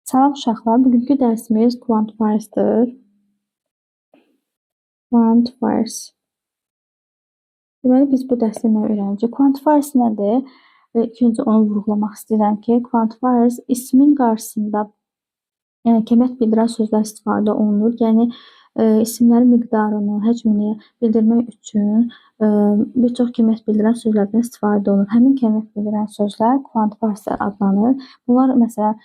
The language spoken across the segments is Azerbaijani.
Salam uşaqlar, bugünkü dərsimiz quantifiers-dır. Quantifiers. Deməli, biz bu dərsdə nə öyrənəcəyik? Quantifiers nədir? İlk öncə onu vurğulamaq istəyirəm ki, quantifiers ismin qarşısında qiymət bildirən sözlər istifadə olunur. Yəni, isimlərin miqdarını, həcmini bildirmək üçün bir çox qiymət bildirən sözlərdən istifadə olunur. Həmin qiymət bildirən sözlər quantifierslər adlanır. Bunlar məsələn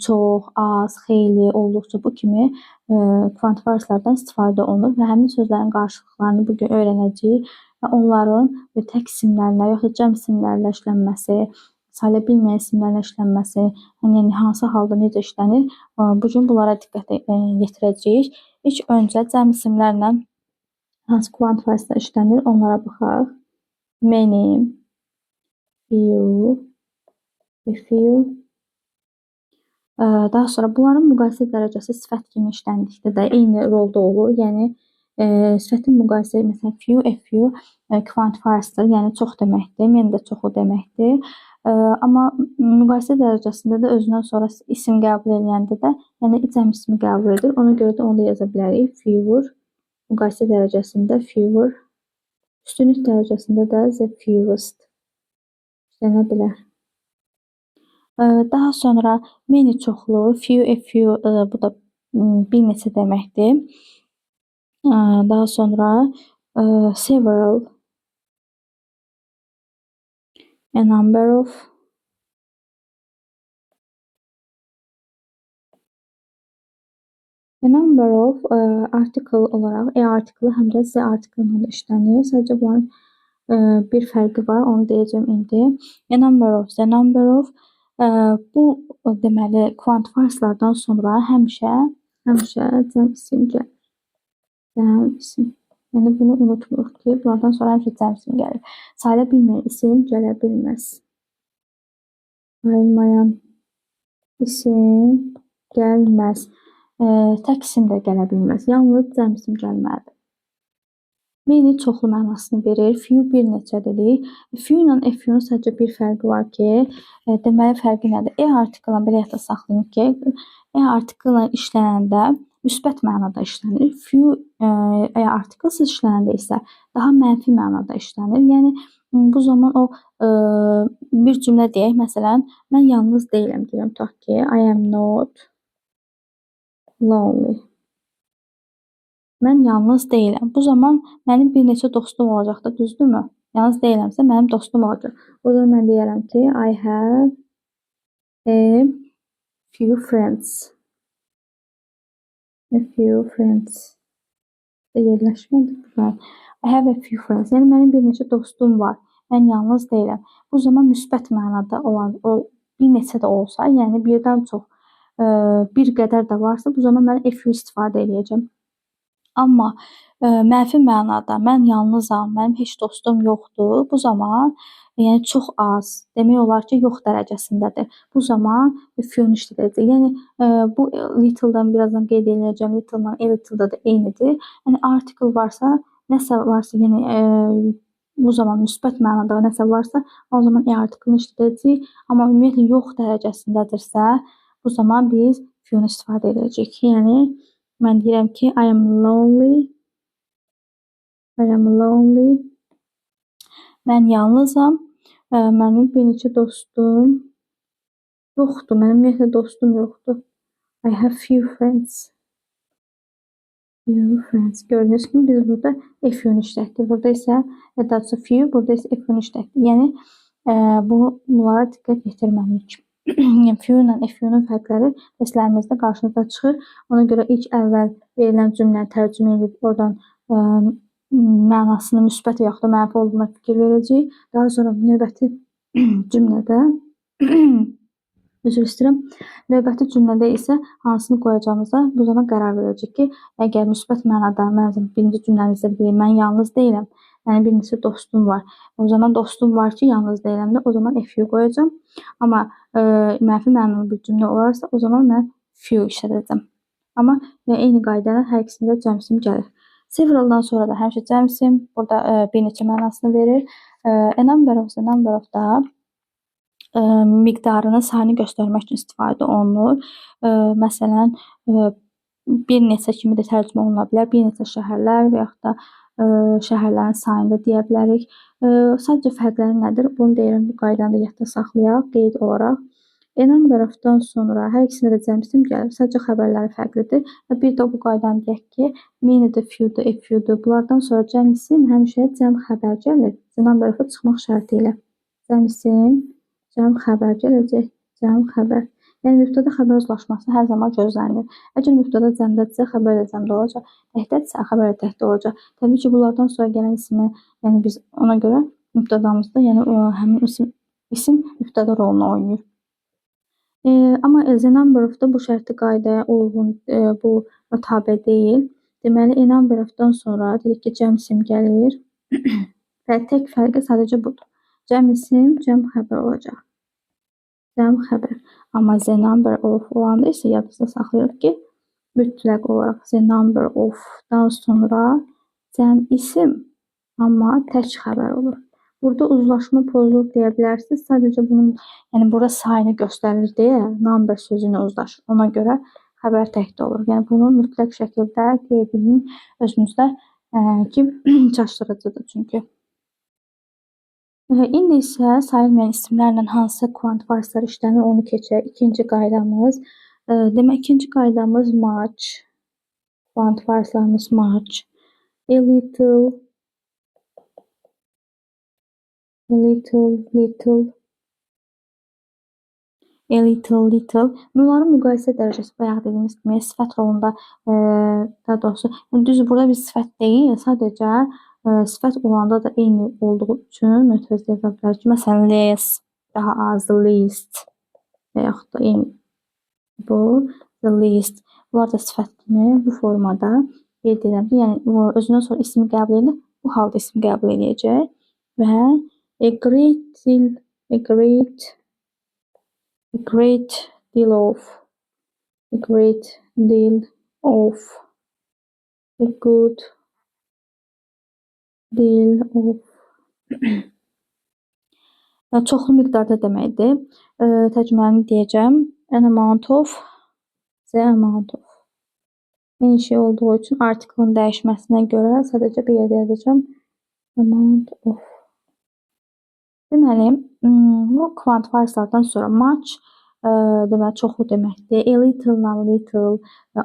çox, az, xeyli, olduqca bu kimi quantifierslərdən istifadə olunur və həmin sözlərin qarşılıqlarını bu gün öyrənəcəyik və onların tək isimlərlə yoxud cəm isimlərlə işlənməsi, sayıla bilməyən isimlərlə işlənməsi, yəni hansı halda necə işlənir, bu gün bunlara diqqət yetirəcəyik. İlk öncə cəm isimlərlə hansı quantifierslər işlənir, onlara baxaq. Many, few, a few. Daha sonra bunların müqayisə dərəcəsi sifət kimi işləndikdə də eyni rolda olur. Yəni, sifətin müqayisə, məsələn, few, a few quantifiersdir, yəni çox deməkdir, many də çoxu deməkdir. Amma müqayisə dərəcəsində də özündən sonra isim qəbul edəndə də, yəni cəm ismi qəbul edir. Ona görə də onu da yaza bilərik. Fewer, müqayisə dərəcəsində fewer, üstünlük dərəcəsində də the fewest işlənə bilər. Daha sonra many çoxlu, few, a few, bu da bir neçə deməkdir. Daha sonra several, a number of, a number of article olaraq article həm də the article ilə işlənir. Sadəcə bunların bir fərqi var, onu deyəcəm indi. A number of, the number of. Bu deməli quantifierslardan sonra həmişə cəm isim gəlir. Cəm isim. Yəni bunu unutmuruq ki, bunlardan sonra həmişə cəm isim gəlir. Sayıla bilməyən isim gələ bilməz. Sayılmayan isim gəlməz. Tək isim də gələ bilməz. Yalnız cəm isim gəlməlidir. Many çoxlu mənasını verir. Few bir neçə dedik. Few ilə a few-nun sadəcə bir fərqi var ki, deməli fərqi nədir? Article-la belə yadda saxlayın ki, article-la işlənəndə müsbət mənada işlənir. Few article-sız işlənəndə isə daha mənfi mənada işlənir. Yəni bu zaman o bir cümlə deyək, məsələn, mən yalnız deyiləm deyirəm, tutaq ki, I am not lonely. Mən yalnız deyiləm. Bu zaman mənim bir neçə dostum olacaq da, düzdürmü? Yalnız deyiləmsə, mənim dostum olacaq. O zaman mən deyərəm ki, I have a few friends. A few friends. Yerləşmədir. I have a few friends. Yəni, mənim bir neçə dostum var. Mən yalnız deyiləm. Bu zaman müsbət mənada olan, o bir neçə də olsa, yəni birdən çox, bir qədər də varsa, bu zaman mən a few istifadə edəcəm. Amma mənfi mənada mən yalnızam, mənim heç dostum yoxdur. Bu zaman yəni çox az, demək olar ki, yox dərəcəsindədir. Bu zaman few-nu işlədəcək. Yəni bu little-dan birazdan qeyd edəcəm. Little-la a little-da da eynidir. Yəni article varsa, nəsə varsa, yəni bu zaman müsbət mənada nəsə varsa, o zaman article-ını işlədəcəyik. Amma ümumiyyətlə yox dərəcəsindədirsə, bu zaman biz few-nu istifadə edəcəyik. Yəni mən deyirəm ki, I am lonely. I am lonely. Mən yalnızam. Mənim bir neçə dostum yoxdur. Mənim ümumiyyətlə dostum yoxdur. I have few friends. Few friends. Gördüyünüz kimi biz burada few-nu işlətdik. Burada isə that's a few, burada isə few-nu işlətdik. Yəni bunlara diqqət yetirməliyik. Yəni few ilə few-nun fərqləri testlərimizdə qarşınıza çıxır. Ona görə ilk əvvəl verilən cümləni tərcümə edib oradan mənasını müsbət və yaxud da mənfi olduğuna fikir verəcəyik. Daha sonra növbəti cümlədə üzr istəyirəm. Növbəti cümlədə isə hansını qoyacağımıza bu zaman qərar verəcəyik ki, əgər müsbət mənada mən birinci cümləmizdə deyim, mən yalnız deyiləm. Mənim bir neçə dostum var. O zaman dostum var ki, yalnız deyiləm də, o zaman few qoyacağam. Amma mənfi mənalı bir cümlə olarsa, o zaman mən few işlədəcəm. Amma eyni qaydayla hər ikisində cəm isim gəlir. Severaldan sonra da həmişə cəm isim burada bir neçə mənasını verir. A number of, the number of da miqdarını, sayını göstərmək üçün istifadə olunur. Məsələn, bir neçə kimi də tərcümə oluna bilər. Bir neçə şəhərlər və yaxud da şəhərlərin sayını da deyə bilərik. Sadəcə fərqləri nədir? Bunu deyirəm, bu qaydanı da yadda saxlayaq qeyd olaraq. Enam tərəfdən sonra hər ikisində də cəm isim gəlir. Sadəcə xəbərləri fərqlidir. Və bir də bu qaydanı deyək ki, many-dir, few-dur, a few-dur. Bunlardan sonra cəm isim həmişə cəm xəbər gəlir. Enam tərəfə çıxmaq şərti ilə. Cəm isim, cəm xəbər gələcək. Cəm xəbər. Yəni mübtəda xəbər uzlaşması hər zaman gözlənilir. Əgər mübtəda cəmdədirsə, xəbər də cəmdə olacaq. Təhdidsə, xəbər də təhdə olacaq. Təbii ki, bunlardan sonra gələn ismi, yəni biz ona görə mübtədamızda, yəni həmin isim mübtəda rolunu oynayır. Amma the number of da bu şərti qaydaya uyğun bu tabe deyil. Deməli, a number of-dan sonra dedik ki, cəm isim gəlir. Və tək fərqi sadəcə budur. Cəm isim, cəm xəbər olacaq. Cəm xəbər. Amma the number of olanda isə yadınızda saxlayırıq ki, mütləq olaraq the number of-dan sonra cəm isim, amma tək xəbər olur. Burada uzlaşma pozulur deyə bilərsiniz. Sadəcə bunun, yəni burada sayını göstərir deyə number sözünü uzlaşır. Ona görə xəbər təkdə olur. Yəni bunu mütləq şəkildə qeyd edin özünüzdə ki, çaşdırıcıdır çünki. İndi isə sayılmayan isimlərlə hansı kvant varslar işlənir onu keçək. İkinci qaydamız. Demək, ikinci qaydamız much. Kvant varslarımız much. A little. A little. Bunların müqayisə dərəcəsi bayaq dediyimiz kimi sifət rolunda, daha doğrusu, düzdür, burada bir sifət deyil, sadəcə sifət olanda da eyni olduğu üçün mötərizə yaza bilərik ki, məsələn, less, daha az, the least və yaxud da eyni bu, the least. Bunlar da sifət kimi bu formada qeyd edirəm. Yəni, özündən sonra ismi qəbul edir, bu halda ismi qəbul edəcək və a great deal of, a good deal of. Çoxlu miqdarda deməkdir. Tərcüməni deyəcəm. An amount of, the amount of. Eyni şey olduğu üçün artiklın dəyişməsinə görə sadəcə bir yerdə yazacağım. Amount of. Deməli, bu kvant varslardan sonra much deməli çoxlu deməkdir. A little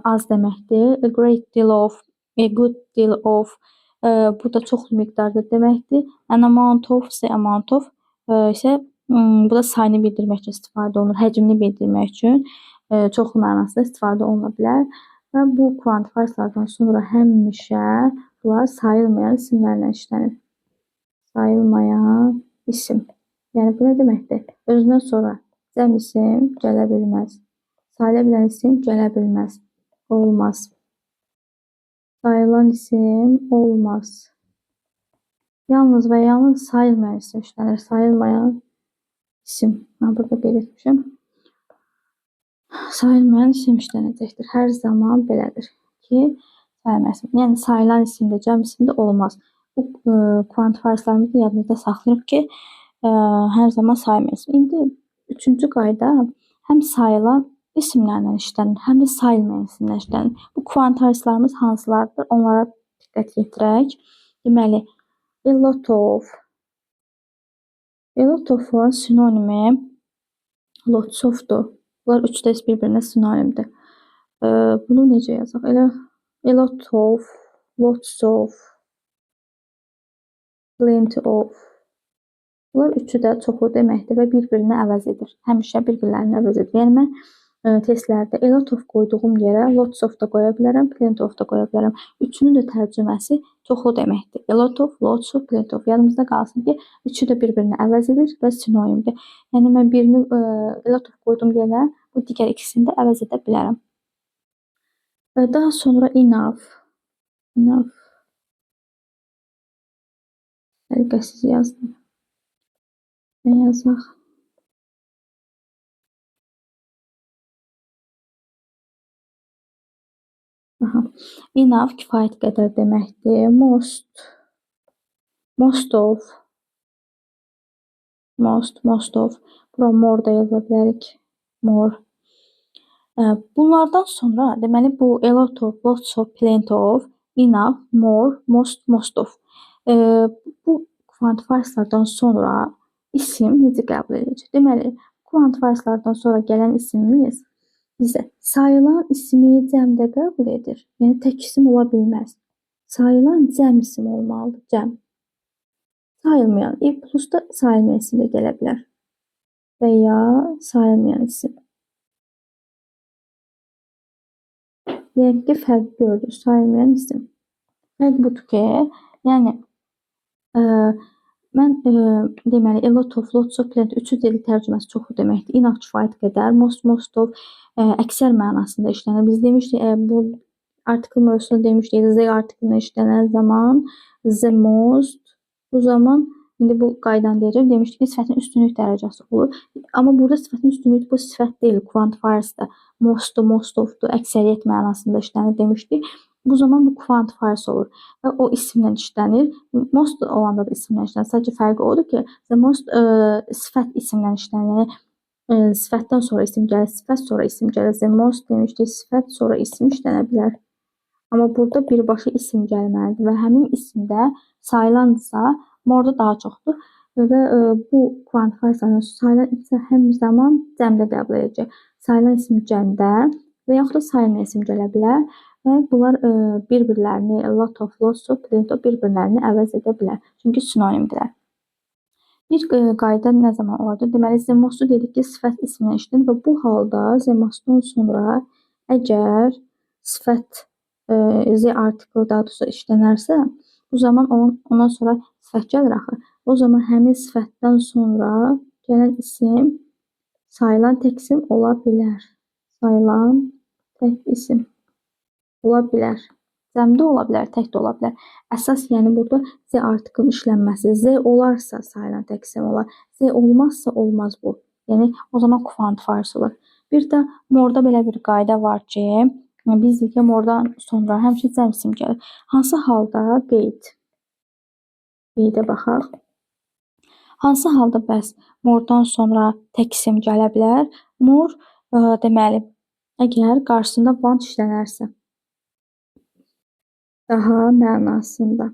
az deməkdir. A great deal of, a good deal of bu da çoxlu miqdarda deməkdir. An amount of, the amount of isə bu da sayını bildirmək üçün istifadə olunur. Həcmini bildirmək üçün çoxlu mənasında istifadə oluna bilər. Və bu kvant varslardan sonra həmişə bunlar sayılmayan isimlərlə işlənir. Sayılmayan isim. Yəni bu nə deməkdir? Özündən sonra cəm isim gələ bilməz. Sayıla bilən isim gələ bilməz. Olmaz. Sayılan isim olmaz. Yalnız və yalnız sayılmayan isim işlənir. Sayılmayan isim. Mən burada qeyd etmişəm. Sayılmayan isim işlənəcəkdir. Hər zaman belədir ki, sayılmayan isim. Yəni sayılan isimdə, cəm isimdə olmaz. Bu kvant varslarımızı yadınızda saxlayırıq ki, hər zaman sayılmayan isim. İndi üçüncü qayda həm sayılan isimlərlə işlənir, həm də sayılmayan isimlərlə işlənir. Bu kvant varslarımız hansılardır? Onlara diqqət yetirək. Deməli, a lot of-un sinonimi lots of-dur. Bunlar üç də bir-birinə sinonimdir. Bunu necə yazaq? Elə a lot of, lots of, plenty of. Bunlar üçü də çoxlu deməkdir və bir-birini əvəz edir. Həmişə bir-birlərini əvəz edir. Yəni mən testlərdə a lot of qoyduğum yerə lots of da qoya bilərəm, plenty of da qoya bilərəm. Üçünün də tərcüməsi çoxlu deməkdir. A lot of, lots of, plenty of. Yadımızda qalsın ki, üçü də bir-birini əvəz edir və sinonimdir. Yəni mən birini a lot of qoyduğum yerə bu digər ikisini də əvəz edə bilərəm. Daha sonra enough. Təhlükəsiz yazdım. Nə yazaq? Enough kifayət qədər deməkdir. Most of, most of. Bura more da yaza bilərik. More. Bunlardan sonra deməli bu a lot of, lots of, plenty of, enough, more, most of. E, Bu quantifiers-lardan sonra isim necə qəbul edəcək? Deməli, quantifiers-lardan sonra gələn isimimiz bizə sayılan ismi cəmdə qəbul edir. Yəni tək isim ola bilməz. Sayılan cəm isim olmalıdır. Cəm. Sayılmayan, plus da sayılmayan isim də gələ bilər. Və ya sayılmayan isim. Yəni ki, fərq gördük. Sayılmayan isim. Fərq budur ki, yəni mən deməli a lot of, lots of, plenty üçü dil tərcüməsi çoxu deməkdir. Enough kifayət qədər, most of əksər mənasında işlənir. Biz demişdik, bu artikel mövzusunda demişdik, the artikelini işlənən zaman the most, bu zaman indi bu qaydan deyəcəm. Demişdik ki, sifətin üstünlük dərəcəsi olur. Amma burada sifətin üstünlük bu sifət deyil, quantifiers-da. Most of'dur, əksəriyyət mənasında işlənir demişdik. Bu zaman bu quantifiers olur və o isimlə işlənir. Most olanda da isimlə işlənir. Sadəcə fərqi odur ki, the most sifət isimlə işlənir. Sifətdən sonra isim gəlir, sifət sonra isim gəlir. The most demişdik, sifət sonra isim işlənə bilər. Amma burada birbaşa isim gəlməlidir və həmin isimdə sayılansa, more-da daha çoxdur. Və bu quantifiers'ların sayılan isim həm zaman cəmdə qəbul edəcək. Sayılan isim cəmdə və yaxud da sayılmayan isim gələ bilər. Və bunlar bir-birlərini, a lot of, lots of, plenty of bir-birlərini əvəz edə bilər. Çünki sinonimdirlər. Bir qayda nə zaman olacaq? Deməli, the most dedik ki, sifət isminə işlənir və bu halda the most-dan sonra əgər sifət the article daha doğrusu işlənərsə, bu zaman ondan sonra sifət gəlir axı. O zaman həmin sifətdən sonra gələn isim sayılan tək isim ola bilər. Sayılan tək isim ola bilər. Cəmdə ola bilər, tək də ola bilər. Əsas yəni burada z artikelin işlənməsi. Z olarsa sayılan tək isim olar. Z olmazsa olmaz bu. Yəni o zaman quantifiers olur. Bir də more-da belə bir qayda var ki, biz deyək ki, more-dan sonra həmişə cəm isim gəlir. Hansı halda qeyd? Qeydə baxaq. Hansı halda bəs more-dan sonra tək isim gələ bilər? More deməli, əgər qarşısında want işlənərsə, daha mənasında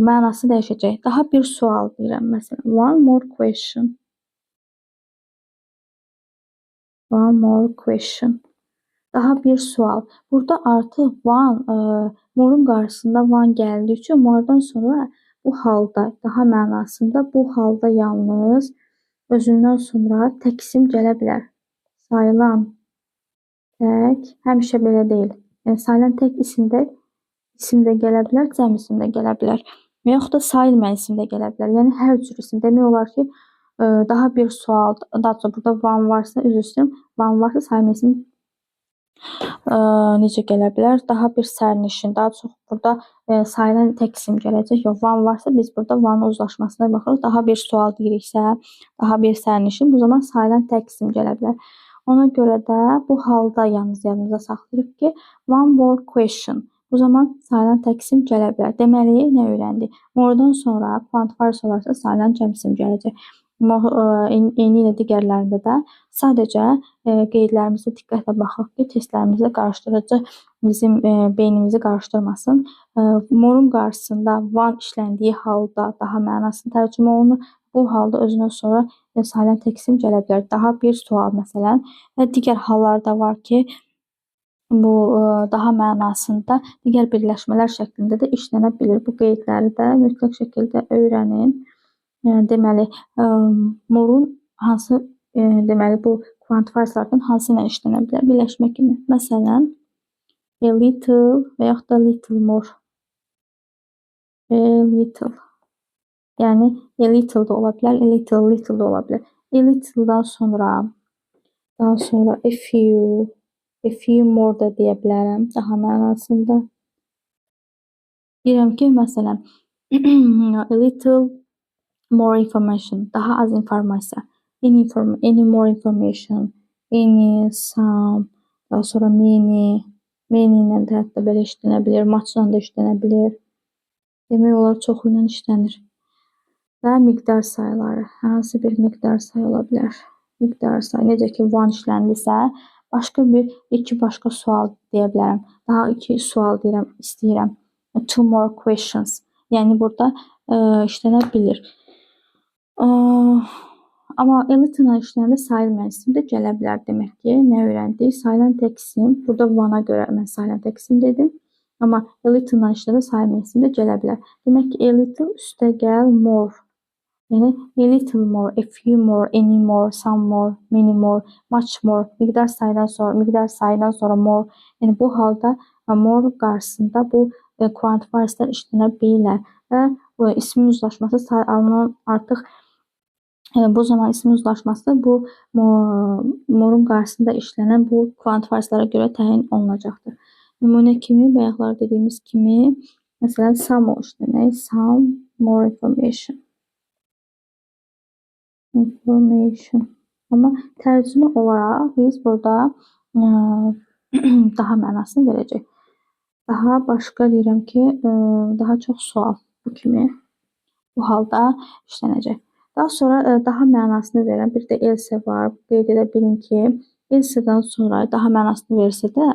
mənası dəyişəcək. Daha bir sual deyirəm məsələn. One more question. One more question. Daha bir sual. Burada artıq one, more'un qarşısında one gəldiyi üçün more'dan sonra bu halda, daha mənasında bu halda yalnız özündən sonra tək isim gələ bilər. Sayılan tək, həmişə belə deyil. Yəni sayılan tək isim də gələ bilər, cəm isim də gələ bilər. Və yaxud da sayılmayan isim də gələ bilər. Yəni hər cür isim. Demək olar ki, daha bir sual, daha doğrusu burada one varsa, üzr istəyirəm, one varsa sayılmayan isim necə gələ bilər? Daha bir sərnişin, daha çox burada sayılan tək isim gələcək. Yox, one varsa biz burada one uzlaşmasına baxırıq. Daha bir sual deyiriksə, daha bir sərnişin, bu zaman sayılan tək isim gələ bilər. Ona görə də bu halda yalnız yadımıza saxlayırıq ki, one more question. Bu zaman sayılan tək isim gələ bilər. Deməli, nə öyrəndik? More'dan sonra quantifiers olarsa sayılan cəm isim gələcək. Eyni ilə digərlərində də sadəcə qeydlərimizə diqqətlə baxaq ki, testlərimizə qarışdırıcı bizim beynimizi qarışdırmasın. More'un qarşısında one işləndiyi halda daha mənasını tərcümə olunur. Bu halda özündən sonra sayılan tək isim gələ bilər. Daha bir sual məsələn və digər hallarda var ki, bu daha mənasında digər birləşmələr şəklində də işlənə bilir. Bu qeydləri də mütləq şəkildə öyrənin. Deməli, more'un hansı, deməli bu quantifiers'lardan hansı ilə işlənə bilər? Birləşmə kimi. Məsələn, a little və yaxud da little more. A little. Yəni, a little da ola bilər, a little da ola bilər. A little'dan sonra, a few more da deyə bilərəm daha mənasında. Deyirəm ki, məsələn, a little more information, daha az informasiya. Any more information, any, some, daha sonra many ilə də hətta belə işlənə bilir, muchla da işlənə bilir. Demək olar çoxu ilə işlənir. Və miqdar sayıları. Hansı bir miqdar sayı ola bilər? Miqdar sayı. Necə ki, one işləndisə, başqa iki başqa sual deyə bilərəm. Daha iki sual deyirəm, istəyirəm. Two more questions. Yəni burada işlənə bilir. Amma elitlə işləyəndə sayılmayan isim də gələ bilər demək ki. Nə öyrəndik? Sayılan tək isim. Burada one-a görə mən sayılan tək isim dedim. Amma a little-la işlədə sayılmayan isim də gələ bilər. Demək ki, a little üstə gəl more. Yəni a little more, a few more, any more, some more, many more, much more. Miqdar sayıdan sonra more. Yəni bu halda more qarşısında bu quantifiers-lər işlənə bilər və bu ismin uzlaşması artıq bu zaman ismin uzlaşması bu more'un qarşısında işlənən bu quantifiers'lara görə təyin olunacaqdır. Nümunə kimi bayaqlar dediyimiz kimi, məsələn, some more demək, some more information. Amma tərcümə olaraq biz burada daha mənasını verəcək. Daha başqa deyirəm ki, daha çox sual bu kimi bu halda işlənəcək. Daha sonra daha mənasını verən bir də else var. Qeyd edə bilin ki, else'dən sonra daha mənasını versə də,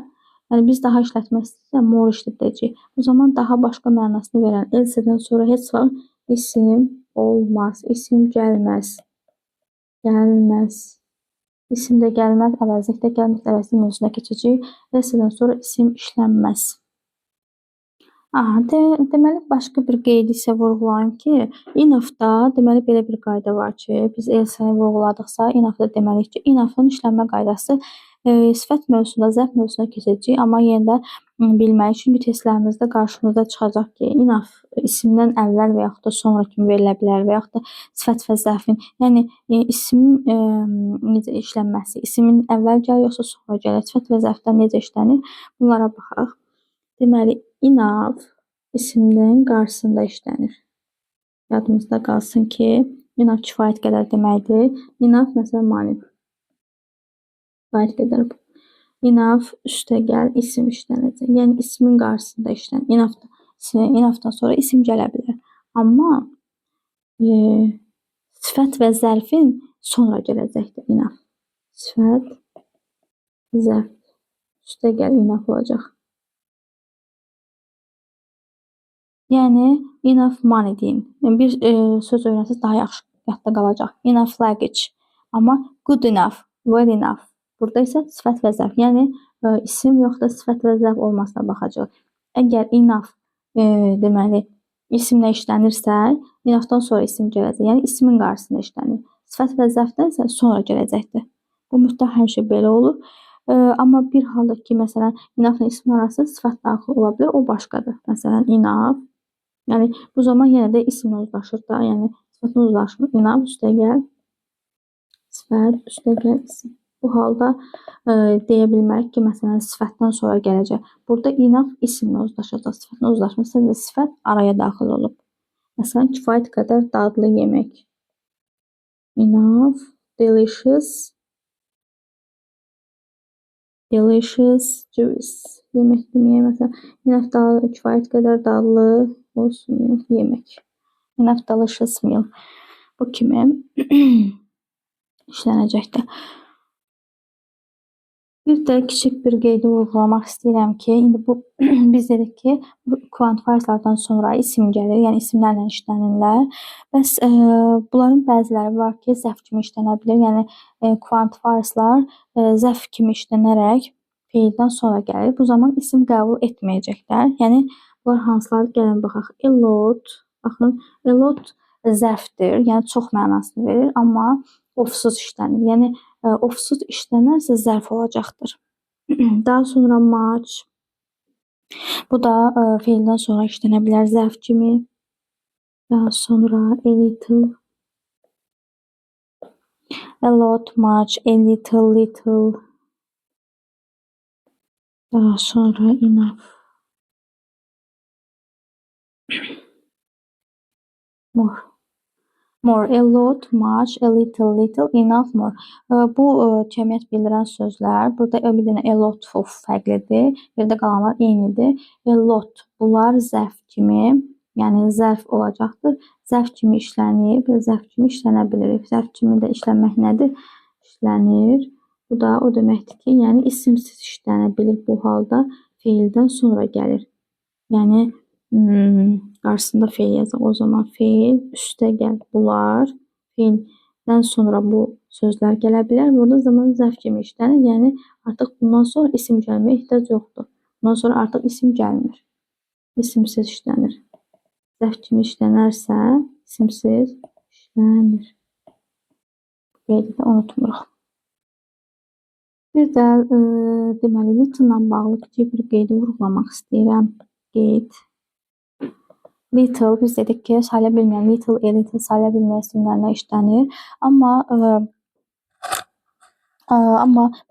yəni biz daha işlətmək istəyirsə more işlədəcəyik. O zaman daha başqa mənasını verən else'dən sonra heç vaxt isim olmaz, isim gəlməz. Gəlməz. İsim də gəlməz, əvəzlikdə gəlməz, əvəzlik mövzusuna keçəcəyik. Else'dən sonra isim işlənməz. Deməli, başqa bir qeydi isə vurğulayım ki, enough-da deməli belə bir qayda var ki, biz else-ni vurğuladıqsa, enough-da deməliyik ki, enough-ın işlənmə qaydası sifət mövzusunda, zərf mövzusuna keçəcək, amma yenə də bilmək üçün testlərimizdə qarşımıza çıxacaq ki, enough isimdən əvvəl və yaxud da sonra kimi verilə bilər və yaxud da sifət və zərfin, yəni ismin necə işlənməsi, ismin əvvəl gəlir yoxsa sonra gəlir, sifət və zərfdən necə işlənir, bunlara baxaq. Deməli, enough isimlərin qarşısında işlənir. Yadımızda qalsın ki, enough kifayət qədər deməkdir. Enough məsələn mani. Kifayət qədər bu. Enough üstə gəl isim işlənəcək. Yəni ismin qarşısında işlənir. Enoughdan sonra isim gələ bilər. Amma sifət və zərfin sonra gələcəkdir enough. Sifət, zərf üstə gəl enough olacaq. Yəni enough money deyin. Bir söz öyrənsəz daha yaxşı yadda qalacaq. Enough luggage. Amma good enough, well enough. Burada isə sifət və zərf. Yəni isim yox da sifət və zərf olmasına baxacaq. Əgər enough deməli isimlə işlənirsə, enoughdan sonra isim gələcək. Yəni ismin qarşısında işlənir. Sifət və zərfdən isə sonra gələcəkdir. Bu mütləq həmişə belə olur. Amma bir halda ki, məsələn, enoughla ismin arasında sifət daxil ola bilər, o başqadır. Məsələn, enough. Yəni bu zaman yenə də isimlə uzlaşır da, yəni sifətlə uzlaşmır. Enough üstə gəl, sifət üstə gəl isim. Bu halda deyə bilmərik ki, məsələn, sifətdən sonra gələcək. Burada enough isimlə uzlaşacaq, sifətlə uzlaşmasa da sifət araya daxil olub. Məsələn, kifayət qədər dadlı yemək. Enough, delicious, juice. Yemək deməyək, məsələn, enough kifayət qədər dadlı olsun yemək. Enough delicious meal. Bu kimi işlənəcəkdir. Bir də kiçik bir qeydi vurğulamaq istəyirəm ki, indi bu biz dedik ki, bu quantifiers'lardan sonra isim gəlir, yəni isimlərlə işlənirlər. Bəs bunların bəziləri var ki, zərf kimi işlənə bilir. Yəni quantifiers'lar zərf kimi işlənərək feildən sonra gəlir. Bu zaman isim qəbul etməyəcəklər. Yəni bunlar hansıları gəlin baxaq. A lot, baxın, a lot zərfdir, yəni çox mənasını verir, amma ofsuz işlənir. Yəni ofsuz işlənərsə zərf olacaqdır. Daha sonra much. Bu da feildən sonra işlənə bilər zərf kimi. Daha sonra a little. A lot, much, a little, little. Daha sonra enough. More. More, a lot, much, a little, little, enough, more. Bu cəmiyyət bildirən sözlər. Burada bir dənə a lot of fərqlidir. Yerdə qalanlar eynidir. A lot, bunlar zərf kimi. Yəni zərf olacaqdır. Zərf kimi işlənir və zərf kimi işlənə bilir. Zərf kimi də işlənmək nədir? İşlənir. Bu da o deməkdir ki, yəni isimsiz işlənə bilir bu halda feildən sonra gəlir. Yəni qarşısında feil yazaq. O zaman feil üstə gəl. Bunlar feildən sonra bu sözlər gələ bilər. Burada zaman zərf kimi işlənir. Yəni artıq bundan sonra isim gəlməyə ehtiyac yoxdur. Bundan sonra artıq isim gəlmir. İsimsiz işlənir. Zərf kimi işlənərsə isimsiz işlənir. Qeydi də unutmuruq. Bir də deməli little-la bağlı kiçik bir qeydi vurğulamaq istəyirəm. Qeyd. Little biz dedik ki, sayıla bilməyən little, little sayıla bilməyən isimlərlə işlənir. Amma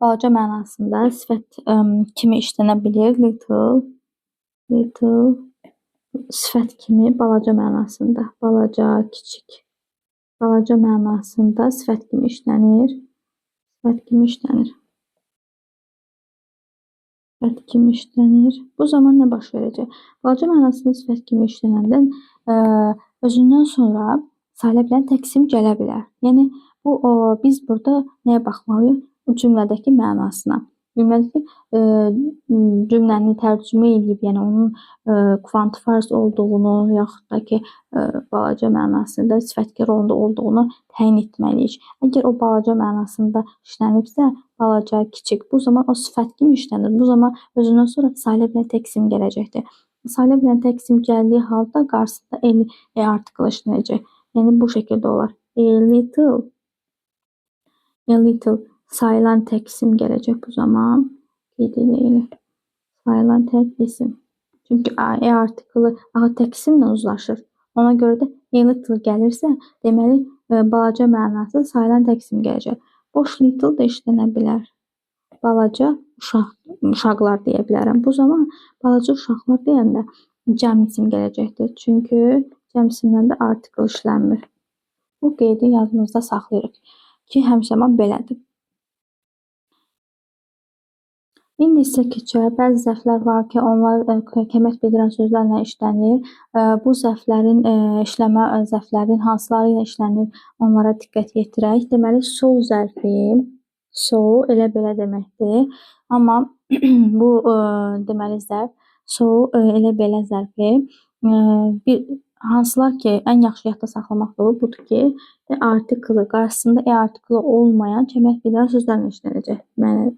balaca mənasında sifət kimi işlənə bilir. Little sifət kimi balaca mənasında. Balaca, kiçik. Balaca mənasında sifət kimi işlənir. Sifət kimi işlənir. Sifət kimi işlənir. Bu zaman nə baş verəcək? Balaca mənasında sifət kimi işlənəndə özündən sonra sayıla bilən tək isim gələ bilər. Yəni biz burada nəyə baxmalıyıq? Cümlədəki mənasına. Cümlədəki cümləni tərcümə edib, yəni onun quantifiers olduğunu, yaxud da ki, balaca mənasında sifətkar rolunda olduğunu təyin etməliyik. Əgər o balaca mənasında işlənibsə, balaca, kiçik, bu zaman o sifət kimi işlənir. Bu zaman özündən sonra sayıla bilən tək isim gələcəkdir. Sayıla bilən tək isim gəldiyi halda qarşısında article işlənəcək. Yəni bu şəkildə olar. A little sayılan tək isim gələcək bu zaman. Qeyd edək. Sayılan tək isim. Çünki article tək isimlə uzlaşır. Ona görə də a little gəlirsə, deməli balaca mənası sayılan tək isim gələcək. Boş little da işlənə bilər. Balaca uşaqlar deyə bilərəm. Bu zaman balaca uşaqlar deyəndə cəm isim gələcəkdir. Çünki cəm isimdən də article işlənmir. Bu qeydi yadımızda saxlayırıq ki, həmişəman belədir. İndi isə keçək. Bəzi zərflər var ki, onlar kömək bildirən sözlərlə işlənir. Bu zərflərin işləmə zərflərin hansıları ilə işlənir, onlara diqqət yetirək. Deməli, so zərfi, so elə belə deməkdir. Amma bu deməli zərf, so elə belə zərfi hansılar ki, ən yaxşı yadda saxlamaq olur, budur ki, article qarşısında article olmayan kömək bildirən sözlərlə işlənəcək.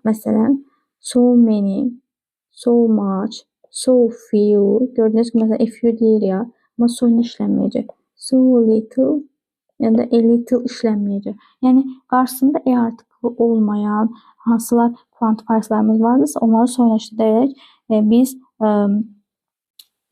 Məsələn, so many, so much, so few. Gördüyünüz kimi, məsələn, a few deyir ya, amma so ilə işlənməyəcək. So little, yəni da a little işlənməyəcək. Yəni, qarşısında article olmayan hansılar quantifierslarımız varsa, onları so ilə işlədərək biz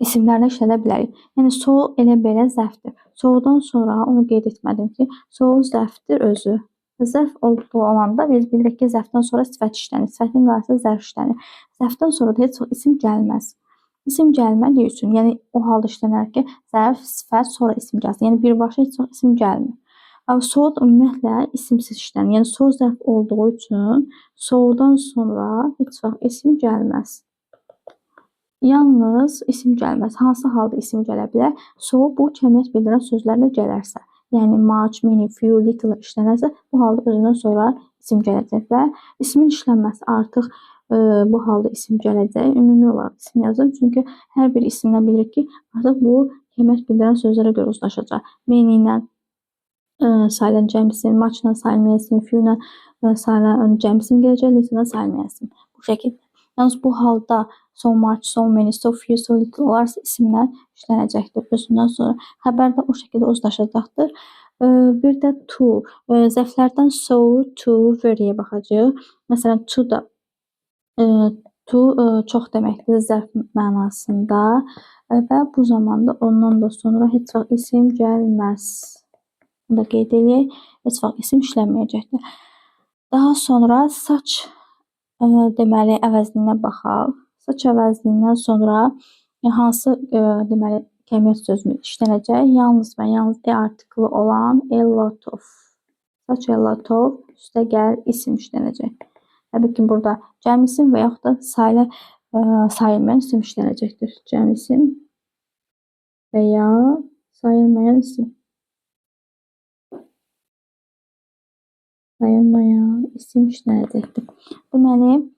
isimlərlə işlədə bilərik. Yəni, so elə belə zərfdir. So-dan sonra onu qeyd etmədim ki, so zərfdir özü. Zərf olduğu olanda biz bilirik ki, zərfdən sonra sifət işlənir. Sifətin qarşısında zərf işlənir. Zərfdən sonra da heç isim gəlməz. İsim gəlmədiyi üçün, yəni o halda işlənər ki, zərf, sifət, sonra isim gəlsin. Yəni birbaşa heç isim gəlmir. So ümumiyyətlə isimsiz işlənir. Yəni so zərf olduğu üçün so-dan sonra heç vaxt isim gəlməz. Yalnız isim gəlməz. Hansı halda isim gələ bilər? So bu kəmiyyət bildirən sözlərlə gələrsə. Yəni much, many, few, little işlənərsə, bu halda özündən sonra isim gələcək və ismin işlənməsi artıq bu halda isim gələcək. Ümumi olaraq isim yazır. Çünki hər bir isimdən bilirik ki, artıq bu kəmiyyət bildirən sözlərə görə uzlaşacaq. Many ilə sayılan cəm isim, much ilə sayılmayan isim, few ilə sayılan cəm isim gələcək, little ilə sayılmayan isim. Bu şəkildə. Yalnız bu halda so much, so many, so few, so little olarsa isimlər işlənəcəkdir. Özündən sonra xəbərdə o şəkildə uzlaşacaqdır. Bir də to. Zərflərdən so, to, very'yə baxacaq. Məsələn, to da çox deməkdir zərf mənasında və bu zamanda ondan da sonra heç vaxt isim gəlməz. Bunu da qeyd edək. Heç vaxt isim işlənməyəcəkdir. Daha sonra saç deməli əvəzliyinə baxaq. Saç əvəzliyindən sonra hansı deməli kəmiyyət sözü işlənəcək? Yalnız və yalnız article olan a lot of. Saç a lot of üstə gəl isim işlənəcək. Təbii ki, burada cəm isim və yaxud da sayılmayan isim işlənəcəkdir. Cəm isim veya sayılmayan isim. Sayılmayan isim işlənəcəkdir. Deməli,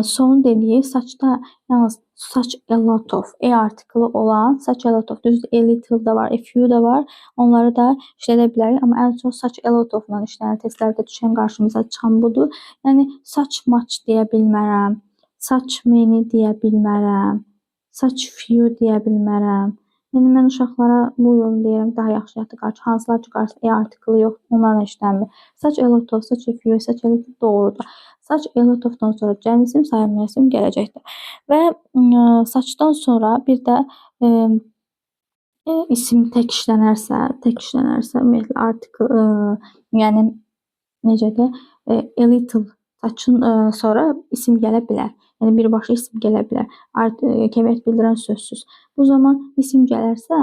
son dediyi saçda yalnız saç a lot of e artiklı olan saç a lot of düzdür. A little da var, a few da var. Onları da işlədə bilərik. Amma ən çox saç a lot of-la işlənir. Testlərdə düşən qarşımıza çıxan budur. Yəni saç much deyə bilmərəm. Saç many deyə bilmərəm. Saç few deyə bilmərəm. Yəni mən uşaqlara bu yolu deyirəm, daha yaxşı həyata qarşı hansılar ki, qarşısında e artiklı yox, onlarla işlənmir. Saç a lot of, saç a few, saç a little doğrudur. Saç a lot of-dan sonra cəm isim, sayılmayan isim gələcəkdir. Və saçdan sonra bir də isim tək işlənərsə, ümumiyyətlə article, yəni necədir? A little saçın sonra isim gələ bilər. Yəni birbaşa isim gələ bilər. Kəmiyyət bildirən sözsüz. Bu zaman isim gələrsə,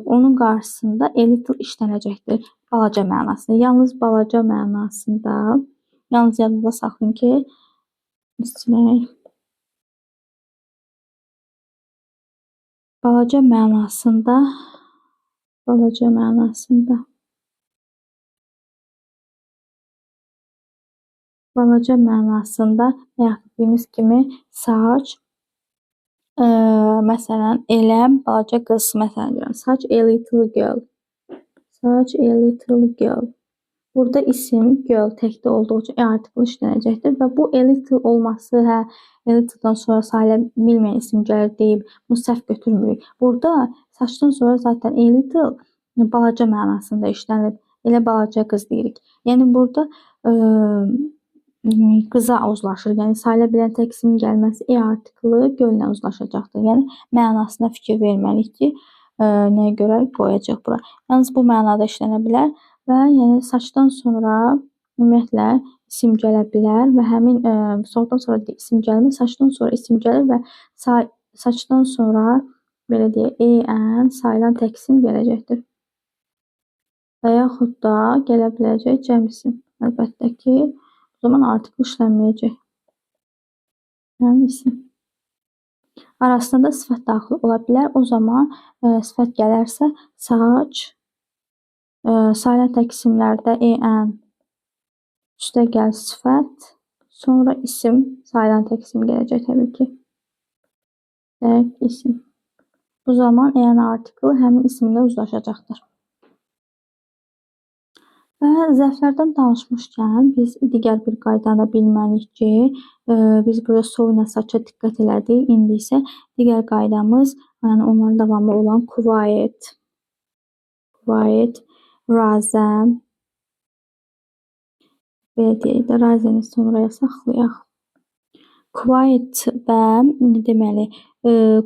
onun qarşısında a little işlənəcəkdir. Balaca mənasında. Yalnız balaca mənasında. Yalnız yadınızda saxlayın ki, ismək balaca mənasında bayaq dediyimiz kimi saç, məsələn, elə balaca qız, məsələn deyirəm, such a little girl. Such a little girl. Burada isim girl təkdə olduğu üçün e artiklı işlənəcəkdir və bu a little olması, hə, a little-dan sonra sayıla bilməyən isim gəlir deyib bunu səhv götürmürük. Burada saçdan sonra zaten a little balaca mənasında işlənib. Elə balaca qız deyirik. Yəni burada qıza uzlaşır. Yəni sayıla bilən tək isimin gəlməsi e artiklı göllə uzlaşacaqdır. Yəni mənasına fikir verməliyik ki, nəyə görə qoyacaq bura. Yalnız bu mənada işlənə bilər. Və yəni saçdan sonra ümumiyyətlə isim gələ bilər və həmin soyuqdan sonra isim gəlmir, saçdan sonra isim gəlir və saçdan sonra belə deyək, en sayılan tək isim gələcəkdir. Və yaxud da gələ biləcək cəm isim. Əlbəttə ki, o zaman artikl işlənməyəcək. Cəm isim. Arasında da sifət daxil ola bilər. O zaman sifət gələrsə saç, sayılan tək isimlərdə en, üstəgəl sifət, sonra isim, sayılan tək isim gələcək təbii ki. Tək isim. Bu zaman en artiklı həmin isimlə uzlaşacaqdır. Və zərflərdən danışmışkən biz digər bir qaydanı bilməliyik ki, biz burada so ilə saça diqqət elədik. İndi isə digər qaydamız, yəni onların davamı olan quiet, razə, belə deyək də, razəni sonraya saxlayaq. Quiet və deməli,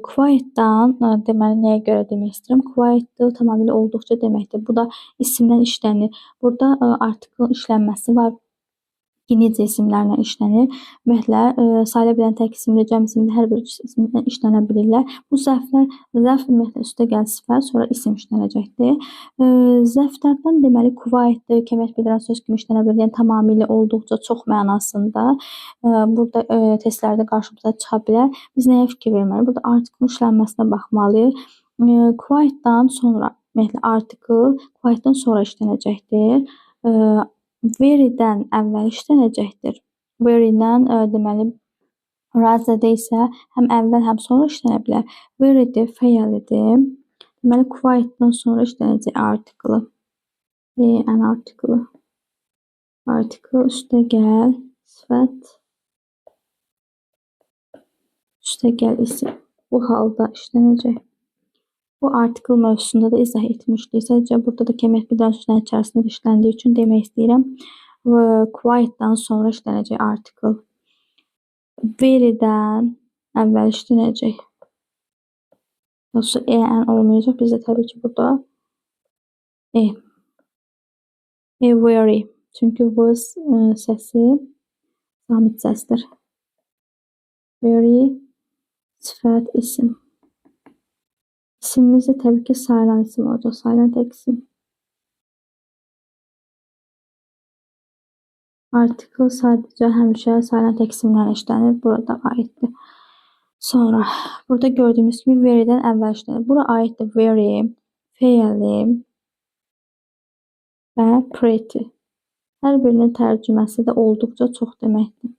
quiet-dan deməli nəyə görə demək istəyirəm? Quiet tamamilə olduqca deməkdir. Bu da isimdən işlənir. Burada artiklın işlənməsi var. İnici isimlərlə işlənir. Ümumiyyətlə, sayıla bilən tək isimli, cəm isimli hər bir isimlə işlənə bilirlər. Bu zərflər, zərf ümumiyyətlə üstəgəl sifət, sonra isim işlənəcəkdir. Zərflərdən deməli, quiet-dir, kəmiyyət bildirən söz kimi işlənə bilir. Yəni tamamilə olduqca çox mənasında. Burada testlərdə qarşımıza çıxa bilər. Biz nəyə fikir verməliyik? Burada artiklın işlənməsinə baxmalıyıq. Quiet-dan sonra, ümumiyyətlə artikl quiet-dan sonra işlənəcəkdir. Very-dən əvvəl işlənəcəkdir. Very-dən deməli razədə isə həm əvvəl, həm sonra işlənə bilər. Very-dir, fəalidir. Deməli quiet-dan sonra işlənəcək artiklı. En artiklı. Artikl üstəgəl sifət, üstəgəl isim. Bu halda işlənəcək. Bu artikl mövzusunda da izah etmişdik. Sadəcə burada da kəmiyyət bildirən sözlərin içərisində işləndiyi üçün demək istəyirəm. Quiet-dan sonra işlənəcək artikl. Very-dən əvvəl işlənəcək. Yoxsa en olmayacaq. Bizdə təbii ki, burada a very. Çünki vız səsi samit səsdir. Very, sifət, isim. İsimimiz də təbii ki, sayılan isim olacaq. Sayılan tək isim. Artikl sadəcə həmişə sayılan tək isimlərlə işlənir. Burada aiddir. Sonra burada gördüğümüz kimi very'dən əvvəl işlənir. Bura aiddir very, fairly və pretty. Hər birinin tərcüməsi də olduqca çox deməkdir.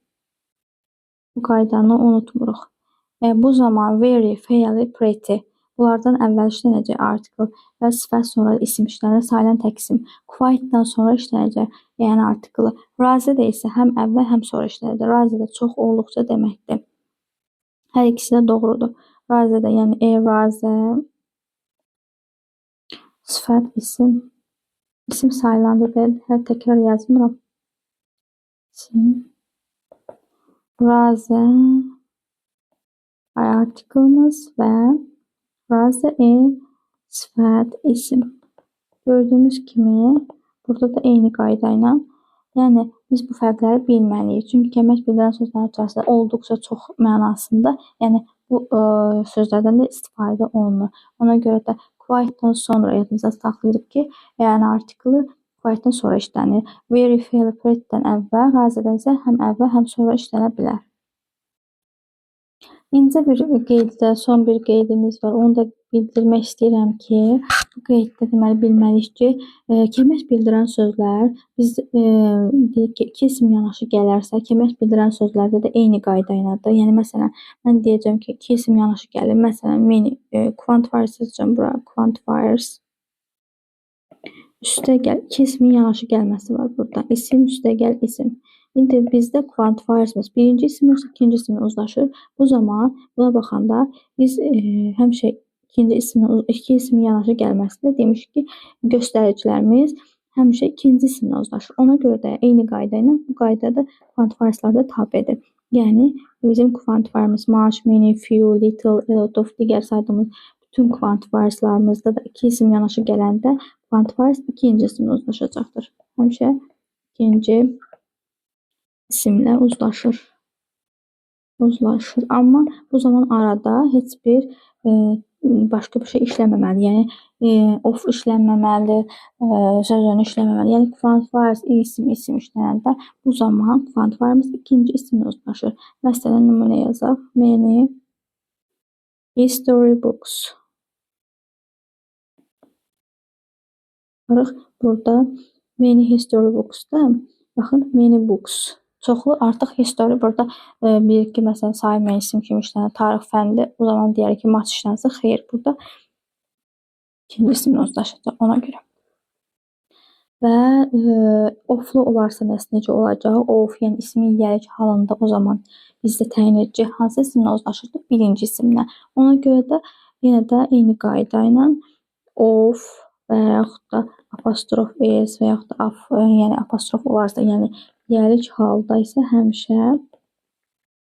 Bu qaydanı unutmuruq. Bu zaman very, fairly, pretty. Bunlardan əvvəl işlənəcək article və sifət sonra isim işlənir. Silent isim. Quiet'dan sonra işlənəcək yəni article. Razı da isə həm əvvəl, həm sonra işlənəcək. Razı da çox olduqca deməkdir. Hər ikisi də doğrudur. Razı da yəni razı. Sifət isim. İsim sayılandı deyil. Hər təkrar yazmıram. İsim. Razı. Article'ımız və razı sifət isim. Gördüyümüz kimi burada da eyni qayda ilə yəni biz bu fərqləri bilməliyik. Çünki kəmək bildirən sözlərin içərisində olduqca çox mənasında, yəni bu sözlərdən də istifadə olunur. Ona görə də quiet'dan sonra yadımıza saxlayırıq ki, yəni article quiet'dan sonra işlənir. Very, fairly, pretty'dən əvvəl, razıdan isə həm əvvəl, həm sonra işlənə bilər. İncə bir qeyddə, son bir qeydimiz var. Onu da bildirmək istəyirəm ki, bu qeyddə deməli bilməliyik ki, kəmək bildirən sözlər biz deyək ki, iki isim yanaşı gələrsə, kəmək bildirən sözlərdə də eyni qayda ilədir. Yəni məsələn, mən deyəcəm ki, iki isim yanaşı gəlir. Məsələn, many quantifiers yazacağam bura, quantifiers. Üstə gəl, iki ismin yanaşı gəlməsi var burada. İsim üstə gəl isim. İndi bizdə quantifiers'ımız birinci isim yoxsa ikinci isimlə uzlaşır. Bu zaman buna baxanda biz həmişə iki ismin yanaşı gəlməsində demişik ki, göstəricilərimiz həmişə ikinci isimlə uzlaşır. Ona görə də eyni qayda ilə bu qayda da quantifiers'larda tabedir. Yəni bizim quantifier'ımız much, many, few, little, a lot of digər saydığımız bütün quantifiers'larımızda da iki isim yanaşı gələndə quantifiers ikinci isimlə uzlaşacaqdır. Həmişə ikinci isimlə uzlaşır. Amma bu zaman arada heç bir başqa bir şey işləməməli. Yəni of işlənməməli, sözünü işləməməli. Yəni quantifiers isim işlənəndə bu zaman quantifier'ımız ikinci isimlə uzlaşır. Məsələn, nümunə yazaq. Many history books. Burada many history books'da baxın many books. Çoxlu artıq history burada bir ki, məsələn, sayma isim kimi işlənir, tarix fəndi. O zaman deyərik ki, much işlənsə, xeyr, burada ikinci isimlə uzlaşacaq ona görə. Və oflu olarsa necə olacaq? Of, yəni ismin yiyəlik halında o zaman bizdə təyin edəcək hansı isimlə uzlaşırdı? Birinci isimlə. Ona görə də yenə də eyni qayda ilə of və yaxud da apostrof s və yaxud da yəni apostrof olarsa, yəni yiyəlik halda isə həmişə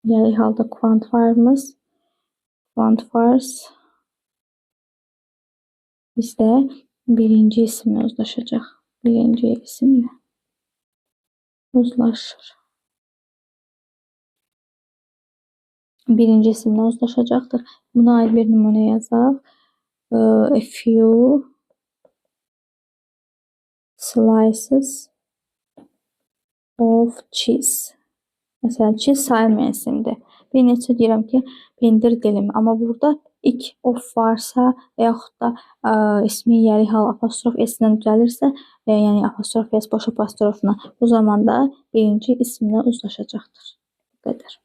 yiyəlik halda quantifiers bizdə birinci isimlə uzlaşacaq. Birinci isimlə uzlaşır. Birinci isimlə uzlaşacaqdır. Buna aid bir nümunə yazaq. A few slices of cheese. Məsələn, cheese sayılmayan isimdir. Bir neçə deyirəm ki, pendir dilimi. Amma burada ilk of varsa və yaxud da ismi yiyəlik hal apostrof s-lə düzəlirsə, yəni apostrof s boş apostrofla, bu zaman da birinci isimlə uzlaşacaqdır. Bu qədər.